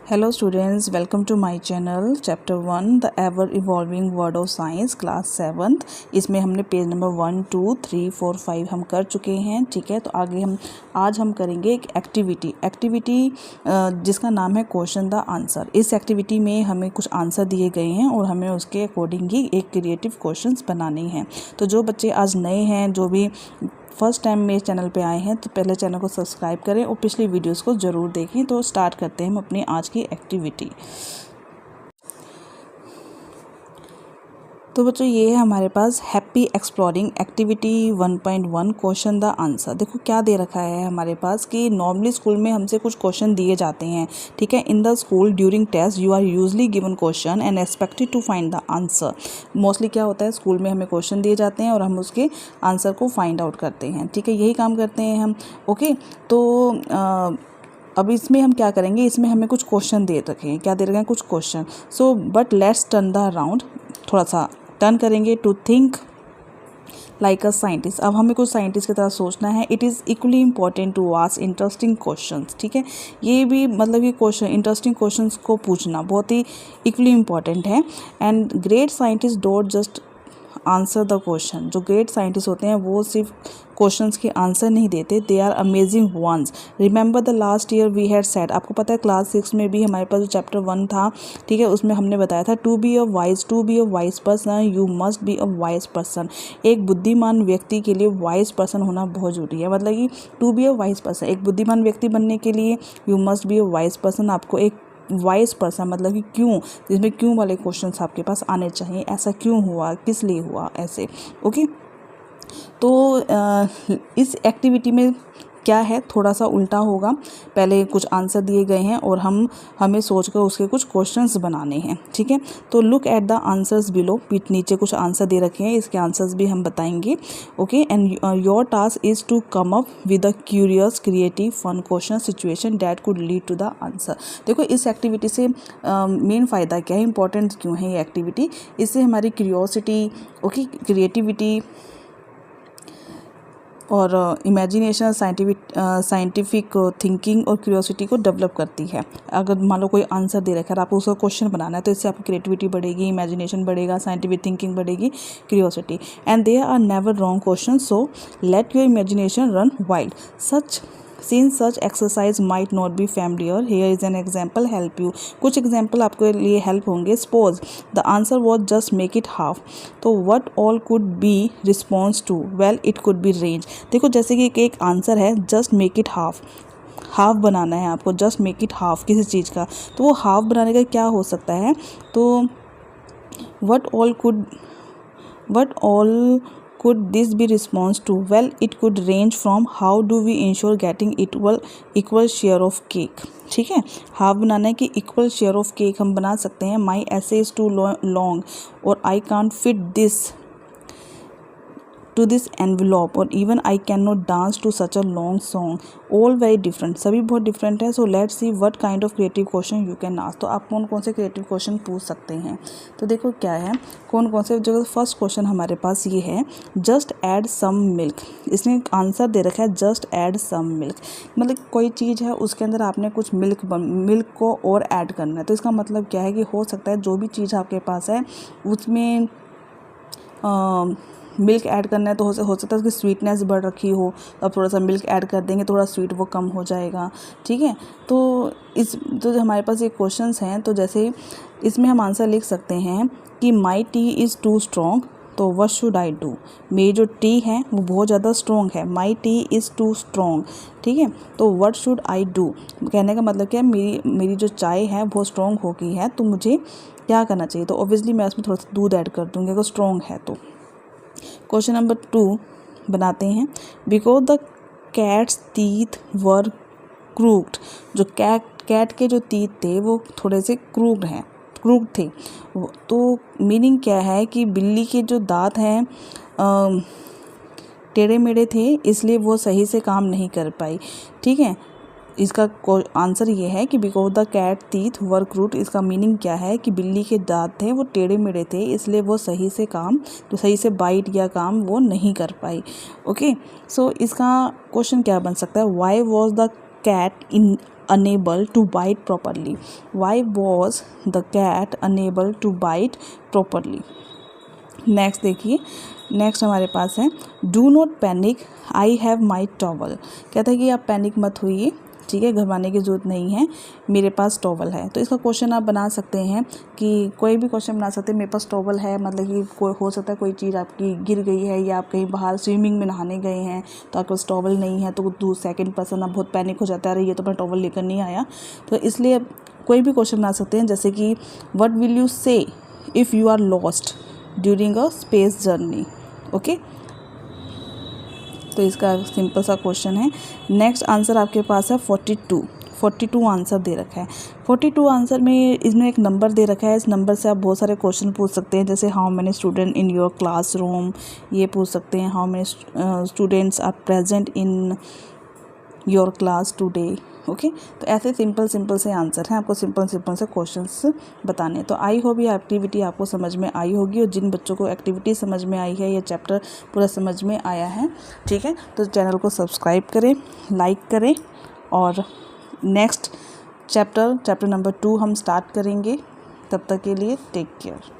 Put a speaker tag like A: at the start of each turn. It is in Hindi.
A: Hello students, welcome to my channel chapter 1 the ever evolving world of science class 7th। इसमें हमने पेज नंबर 1 2 3 4 5 हम कर चुके हैं। ठीक है, तो आगे आज हम करेंगे एक एक्टिविटी जिसका नाम है क्वेश्चन द आंसर। इस एक्टिविटी में हमें कुछ आंसर दिए गए हैं और हमें उसके अकॉर्डिंग ही एक क्रिएटिव क्वेश्चंस बनाने हैं। तो जो बच्चे आज नए हैं, जो भी फर्स्ट टाइम मेरे चैनल पे आए हैं, तो पहले चैनल को सब्सक्राइब करें और पिछली वीडियोस को ज़रूर देखें। तो स्टार्ट करते हैं हम अपनी आज की एक्टिविटी। तो बच्चों, ये है हमारे पास happy exploring activity 1.1 question the answer. देखो क्या दे रखा है हमारे पास कि नॉर्मली स्कूल में हमसे कुछ क्वेश्चन दिए जाते हैं। ठीक है, in the school during test you are usually given question and expected to find the answer. Mostly क्या होता है, स्कूल में हमें क्वेश्चन दिए जाते हैं और हम उसके आंसर को फाइंड आउट करते हैं। ठीक है, यही काम करते हैं हम। ओके, तो अब इसमें हम क्या करेंगे, इसमें हमें कुछ क्वेश्चन दे रखे हैं। क्या दे रखे हैं? कुछ question. So but let's turn the around, थोड़ा सा टर्न करेंगे to think like a scientist. अब हमें कुछ साइंटिस्ट की तरह सोचना है। It is equally important to ask interesting questions. ठीक है, ये भी मतलब ये क्वेश्चन, इंटरेस्टिंग क्वेश्चंस को पूछना बहुत ही इक्वली इंपॉर्टेंट है। And great scientist don't just answer the question. जो ग्रेट साइंटिस्ट होते हैं वो सिर्फ क्वेश्चंस के आंसर नहीं देते, they are amazing ones. Remember the last year we had said, आपको पता है क्लास 6 में भी हमारे पास जो चैप्टर 1 था, ठीक है, उसमें हमने बताया था to be a wise person you must be a wise person. एक बुद्धिमान व्यक्ति के लिए वाइज पर्सन होना बहुत जरूरी है। मतलब कि to be a wise person, एक बुद्धिमान व्यक्ति बनने के लिए you must be a wise person. आपको एक वाइज पर्सन मतलब कि क्यों, जिसमें क्यों वाले क्वेश्चंस आपके पास आने चाहिए। ऐसा क्यों हुआ, किस लिए हुआ, ऐसे। ओके, तो इस एक्टिविटी में क्या है, थोड़ा सा उल्टा होगा। पहले कुछ आंसर दिए गए हैं और हमें सोचकर उसके कुछ क्वेश्चंस बनाने हैं। ठीक है, तो look at the answers below. नीचे कुछ आंसर दे रखे हैं, इसके आंसर्स भी हम बताएंगे। Okay, and your task is to come up with a curious creative fun question situation that could lead to the answer. देखो इस एक्टिविटी से मेन फ़ायदा क्या है, इंपॉर्टेंट क्यों है ये एक्टिविटी। इससे हमारी क्यूरियोसिटी, ओके, क्रिएटिविटी और इमेजिनेशन, साइंटिफिक थिंकिंग और क्यूरियोसिटी को डेवलप करती है। अगर मान लो कोई आंसर दे रखा है, आपको उसका क्वेश्चन बनाना है, तो इससे आपकी क्रिएटिविटी बढ़ेगी, इमेजिनेशन बढ़ेगा, साइंटिफिक थिंकिंग बढ़ेगी, curiosity. And there are never wrong question, so let your imagination run wild. Since such exercise might not be familiar, here is an example help you। कुछ एग्जाम्पल आपके लिए हेल्प होंगे। Suppose the answer was just make it half, तो what all could be response to? Well, it could be range। देखो जैसे कि एक आंसर है just make it half, half बनाना है आपको, जस्ट मेक इट हाफ किसी चीज़ का, तो वो हाफ बनाने का क्या हो सकता है। तो what all could this be response to? Well, it could range from how do we ensure getting equal share of cake। ठीक है, हाफ बनाना है कि इक्वल शेयर ऑफ केक हम बना सकते हैं। माई essay is too long और I can't fit this to this envelope और even I cannot dance to such a long song। all very different, सभी बहुत डिफरेंट है। so let's see what kind of creative question you can ask। तो आप कौन कौन से क्रिएटिव क्वेश्चन पूछ सकते हैं। तो देखो क्या है, कौन कौन से। जो फर्स्ट क्वेश्चन हमारे पास ये है, जस्ट ऐड सम मिल्क। इसने आंसर दे रखा है जस्ट ऐड सम मिल्क, मतलब कोई चीज़ है उसके अंदर आपने कुछ मिल्क को और ऐड करना है। तो इसका मतलब क्या है कि हो सकता है जो भी चीज़ आपके पास है उसमें मिल्क ऐड करना है, तो हो सकता है उसकी स्वीटनेस बढ़ रखी हो, तो अब थोड़ा सा मिल्क ऐड कर देंगे, थोड़ा स्वीट वो कम हो जाएगा। ठीक है, तो जो हमारे पास ये क्वेश्चंस हैं, तो जैसे इसमें हम आंसर लिख सकते हैं कि माई टी इज़ टू स्ट्रॉन्ग, तो व्हाट शुड आई डू। मेरी जो टी है वो बहुत ज़्यादा स्ट्रॉन्ग है, माई टी इज़ टू स्ट्रॉन्ग। ठीक है, तो व्हाट शुड आई डू कहने का मतलब क्या है, मेरी जो चाय है बहुत स्ट्रॉन्ग हो गई है, तो मुझे क्या करना चाहिए। तो ऑब्वियसली मैं उसमें थोड़ा सा दूध ऐड कर दूँगी अगर स्ट्रॉन्ग है तो। क्वेश्चन नंबर 2 बनाते हैं। Because the cats teeth were crooked. जो कैट के जो टीथ थे वो थोड़े से क्रूक्ड थे। तो मीनिंग क्या है कि बिल्ली के जो दांत हैं टेढ़े मेढ़े थे, इसलिए वो सही से काम नहीं कर पाई। ठीक है, इसका आंसर ये है कि because the cat teeth were crude. इसका मीनिंग क्या है कि बिल्ली के दांत थे वो टेढ़े मेढ़े थे, इसलिए वो सही से बाइट या वो नहीं कर पाई। ओके, सो इसका क्वेश्चन क्या बन सकता है, why was the cat unable to bite properly? Why was the cat unable to bite properly? Next देखिए, नेक्स्ट हमारे पास है do not panic, I have my towel. कहता है कि आप पैनिक मत होइए, ठीक है, घबराने की ज़रूरत नहीं है, मेरे पास टॉवल है। तो इसका क्वेश्चन आप बना सकते हैं कि कोई भी क्वेश्चन बना सकते हैं, मेरे पास टॉवल है, मतलब कि कोई हो सकता है कोई चीज़ आपकी गिर गई है या आप कहीं बाहर स्विमिंग में नहाने गए हैं तो आपके पास टॉवल नहीं है, तो सेकंड पर्सन आप बहुत पैनिक हो जाता है, अरे ये तो मैं टॉवल लेकर नहीं आया। तो इसलिए कोई भी क्वेश्चन बना सकते हैं, जैसे कि what will you say if you are lost during a space journey. Okay, तो इसका सिंपल सा क्वेश्चन है। नेक्स्ट आंसर आपके पास है 42 आंसर दे रखा है। 42 आंसर में इसमें एक नंबर दे रखा है, इस नंबर से आप बहुत सारे क्वेश्चन पूछ सकते हैं, जैसे how many student in your classroom, ये पूछ सकते हैं, how many students are present in your class today. Okay, तो ऐसे सिंपल से आंसर हैं, आपको सिंपल से क्वेश्चंस बताने। तो आई होप ये एक्टिविटी आपको समझ में आई होगी, और जिन बच्चों को एक्टिविटी समझ में आई है, ये चैप्टर पूरा समझ में आया है, ठीक है, तो चैनल को सब्सक्राइब करें, लाइक करें, और नेक्स्ट चैप्टर नंबर 2 हम स्टार्ट करेंगे। तब तक के लिए टेक केयर।